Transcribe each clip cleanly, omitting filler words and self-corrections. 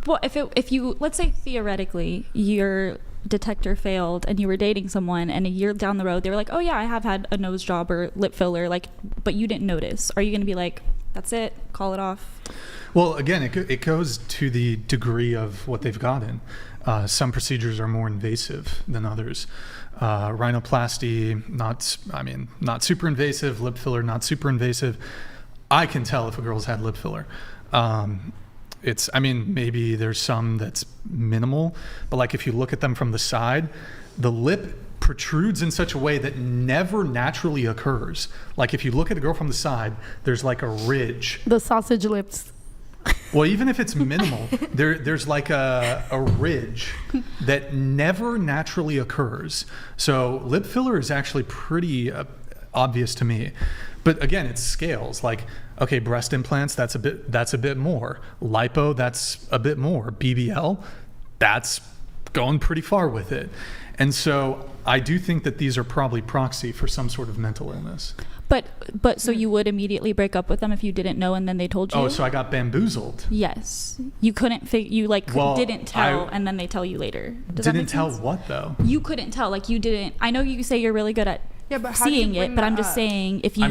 Well, if you let's say theoretically your detector failed and you were dating someone and a year down the road they were like, oh yeah, I have had a nose job or lip filler, like, but you didn't notice, are you going to be like, that's it, call it off? Well, again, it goes to the degree of what they've gotten. Some procedures are more invasive than others. Rhinoplasty, not super invasive. Lip filler, not super invasive. I can tell if a girl's had lip filler. Maybe there's some that's minimal, but like if you look at them from the side, the lip protrudes in such a way that never naturally occurs. Like if you look at a girl from the side, there's like a ridge. The sausage lips. Well, even if it's minimal, there's like a ridge that never naturally occurs. So lip filler is actually pretty obvious to me. But again, it scales. Like, okay, breast implants, that's a bit more. Lipo, that's a bit more. BBL, that's going pretty far with it. And so I do think that these are probably proxy for some sort of mental illness. But so you would immediately break up with them if you didn't know and then they told you? Oh, so I got bamboozled. Yes. You couldn't didn't tell and then they tell you later. Does that make sense? Didn't tell what though? You couldn't tell. Like you didn't. I know you say you're really good at seeing it, but I'm just saying if you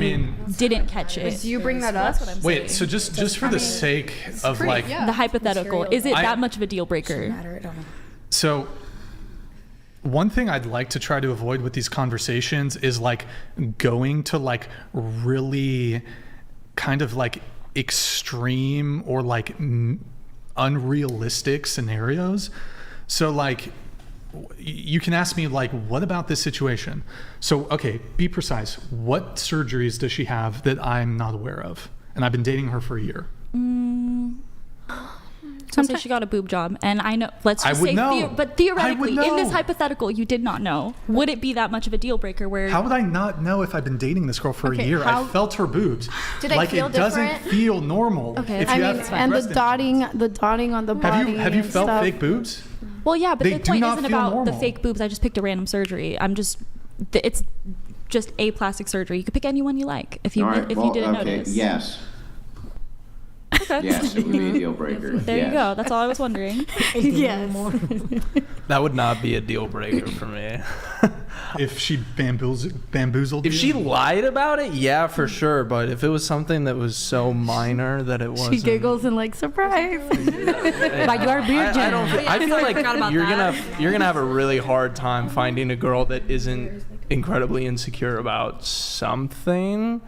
didn't catch it. Do you bring that up? Wait, so just for the sake of like the hypothetical, is it that much of a deal breaker? So one thing I'd like to try to avoid with these conversations is like going to like really kind of like extreme or like unrealistic scenarios. So like you can ask me like, what about this situation? So, okay, be precise. What surgeries does she have that I'm not aware of? And I've been dating her for a year. Sometimes she got a boob job, and I know. Let's just say, but theoretically, in this hypothetical, you did not know. Would it be that much of a deal breaker? Where how would I not know if I've been dating this girl for a year? I felt her boobs. Did I feel it different? Doesn't feel normal. Okay, and the dotting on the body. Have you felt fake boobs? Well, yeah, but the point isn't about normal. the fake boobs. I just picked a random surgery. It's just a plastic surgery. You could pick anyone you like if you didn't notice. Yes. Okay. Yes, it would be a deal breaker. There you go. That's all I was wondering. Yes. That would not be a deal breaker for me. If she bamboozled If she lied about it, yeah, for sure. But if it was something that was so minor that it wasn't. She giggles and like, surprise. But you are virgin. I feel like you're gonna have a really hard time finding a girl that isn't incredibly insecure about something.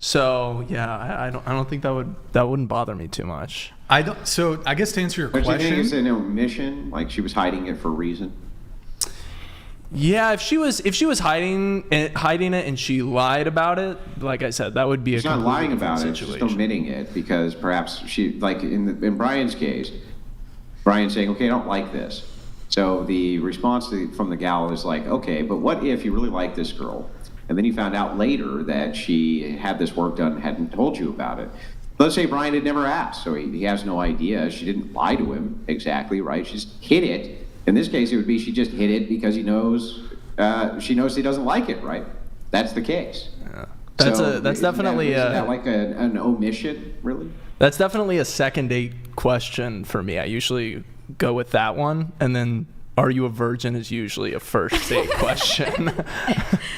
So yeah, I don't think that wouldn't bother me too much. So I guess to answer your question, but you think it's an omission, like she was hiding it for a reason? Yeah, if she was hiding it and she lied about it, like I said, that would be she's not lying about it. She's just omitting it because perhaps she, like in Brian's case, Brian's saying, okay, I don't like this. So the response from the gal is like, okay, but what if you really like this girl? And then you found out later that she had this work done and hadn't told you about it. Let's say Brian had never asked, so he has no idea. She didn't lie to him exactly, right? She just hid it. In this case, it would be she just hid it because she knows he doesn't like it, right? That's the case. Yeah. That's definitely isn't that like an omission, really? That's definitely a second date question for me. I usually go with that one, and then are you a virgin is usually a first date question.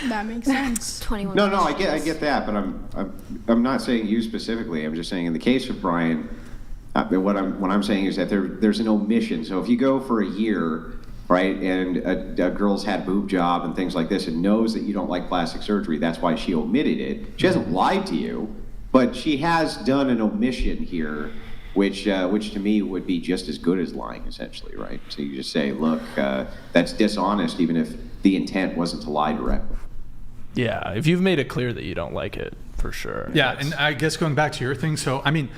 That makes sense. 21. No, I get that, but I'm not saying you specifically. I'm just saying in the case of Brian, what I'm saying is that there's an omission. So if you go for a year, right, and a girl's had a boob job and things like this, and knows that you don't like plastic surgery, that's why she omitted it. She hasn't lied to you, but she has done an omission here. Which to me would be just as good as lying, essentially, right? So you just say, look, that's dishonest, even if the intent wasn't to lie directly. Yeah, if you've made it clear that you don't like it, for sure. Yeah, and I guess going back to your thing, so, I mean,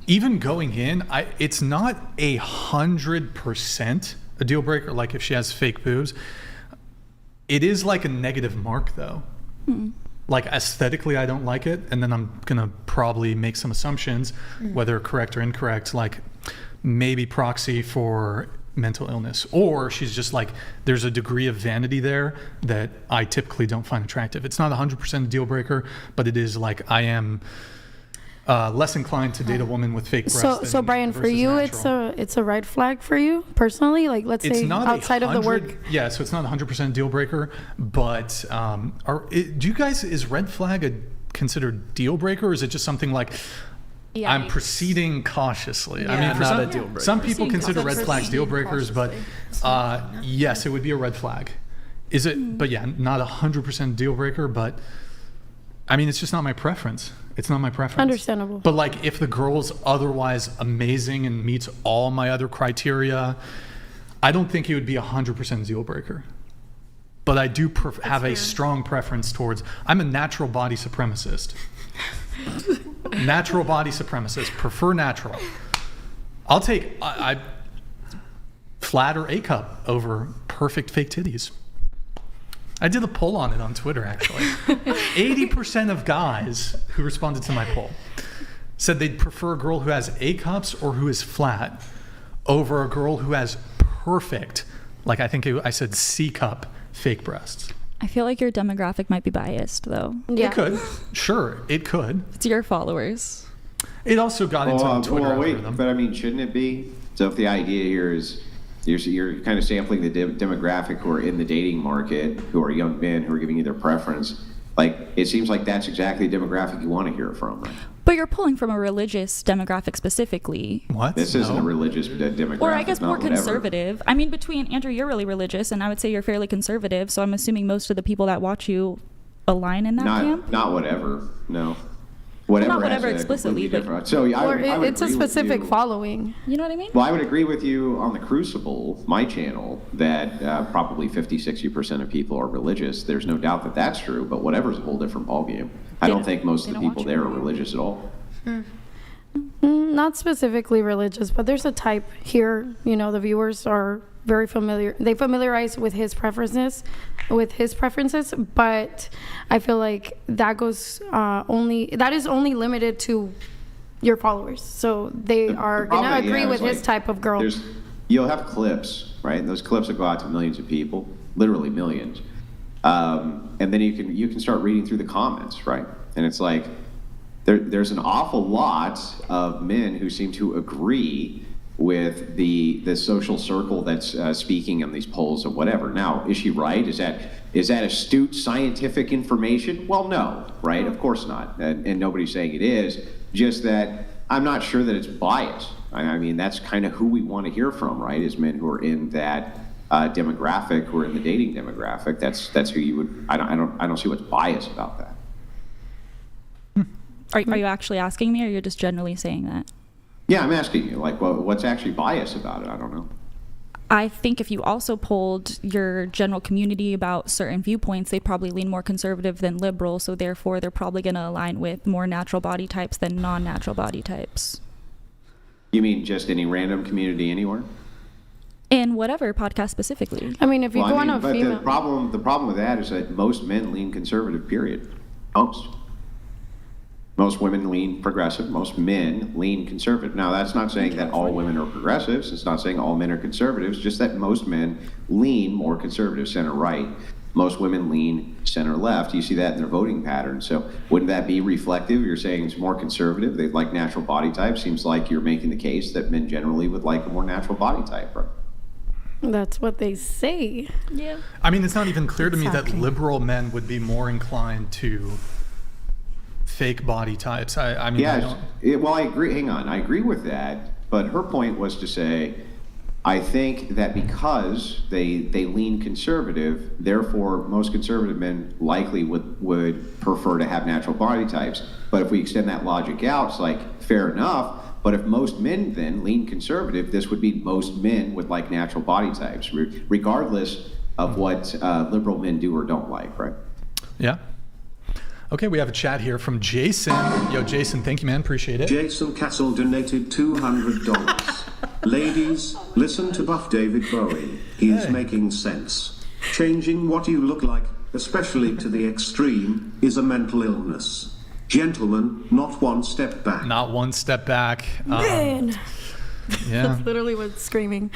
even going in, it's not 100% a deal breaker, like if she has fake boobs. It is like a negative mark, though. Mm-hmm. Like aesthetically, I don't like it, and then I'm gonna probably make some assumptions, whether correct or incorrect, like maybe proxy for mental illness, or she's just like, there's a degree of vanity there that I typically don't find attractive. It's not 100% a deal breaker, but it is like I am less inclined to date a woman with fake breasts. So Brian, for you, natural. it's a red flag for you personally. Like, let's It's say not outside of the work. Yeah, so it's not 100% deal breaker. But do you guys, is red flag considered deal breaker, or is it just something like I'm proceeding cautiously? Yeah. I mean, for Not a deal breaker. some people consider red Proceeding flags deal breakers, but yes, it would be a red flag. Is it? But yeah, not 100% deal breaker. But I mean, it's just not my preference. It's not my preference. Understandable. But like, if the girl's otherwise amazing and meets all my other criteria, I don't think it would be 100% deal breaker. But I do have a strong preference towards. I'm a natural body supremacist. Natural body supremacist. Prefer natural. I'll take I flat or A cup over perfect fake titties. I did a poll on it on Twitter, actually. 80% of guys who responded to my poll said they'd prefer a girl who has A cups or who is flat over a girl who has perfect, like I said C cup fake breasts. I feel like your demographic might be biased, though. Yeah. It could. Sure, it could. It's your followers. It also got into the Twitter well, wait, algorithm. but I mean, shouldn't it be? So if the idea here is you're kind of sampling the demographic who are in the dating market, who are young men who are giving you their preference, like it seems like that's exactly the demographic you want to hear from, right? But you're pulling from a religious demographic specifically. What? This isn't a religious demographic. Or I guess more not whatever. conservative. I mean, between Andrew, you're really religious, and I would say you're fairly conservative. So I'm assuming most of the people that watch you align in that camp. Not whatever. No. Whatever. Not whatever has a explicitly, completely but- different. So I Or would it's a agree with specific you. following. You know what I mean? Well, I would agree with you on the Crucible, my channel, that probably 50-60% of people are religious. There's no doubt that that's true, but whatever's a whole different ballgame. I don't think most of the people there are religious at all. Not specifically religious, but there's a type here. You know, the viewers are very familiar. They familiarize with his preferences, but I feel like that goes that is only limited to your followers. So they are problem, gonna agree yeah, with is, his type of girl. You'll have clips, right? And those clips will go out to millions of people, literally millions. And then you can start reading through the comments, right? And it's like there's an awful lot of men who seem to agree with the social circle that's speaking in these polls or whatever. Now, is she right? Is that astute scientific information? Well, no, right? Of course not. And nobody's saying it is. Just that I'm not sure that it's biased. I mean, that's kind of who we want to hear from, right? Is men who are in that demographic, who are in the dating demographic. That's who you would. I don't see what's biased about that. Are you actually asking me, or you're just generally saying that? Yeah, I'm asking you, like, well, what's actually biased about it? I don't know. I think if you also polled your general community about certain viewpoints, they'd probably lean more conservative than liberal, so therefore they're probably going to align with more natural body types than non-natural body types. You mean just any random community anywhere? In whatever podcast specifically. I mean, if you go on a but female. the problem with that is that most men lean conservative, period. Most women lean progressive. Most men lean conservative. Now, that's not saying that all women are progressives. It's not saying all men are conservatives. Just that most men lean more conservative, center right. Most women lean center left. You see that in their voting patterns. So wouldn't that be reflective? You're saying it's more conservative. They like natural body type. Seems like you're making the case that men generally would like a more natural body type, right? That's what they say. Yeah. I mean, it's not even clear to me that Exactly. liberal men would be more inclined to fake body types. I mean, I don't. Well, I agree. Hang on. I agree with that. But her point was to say, I think that because they lean conservative, therefore most conservative men likely would prefer to have natural body types. But if we extend that logic out, it's like, fair enough. But if most men then lean conservative, this would be most men would like natural body types, regardless of what liberal men do or don't like, right? Yeah. Okay, we have a chat here from Jason. Yo, Jason, thank you, man. Appreciate it. Jason Castle donated $200. Ladies, listen to Buff David Bowie. He is Hey. making sense. Changing what you look like, especially to the extreme, is a mental illness. Gentlemen, not one step back. Not one step back. Man. Yeah. That's literally what's screaming.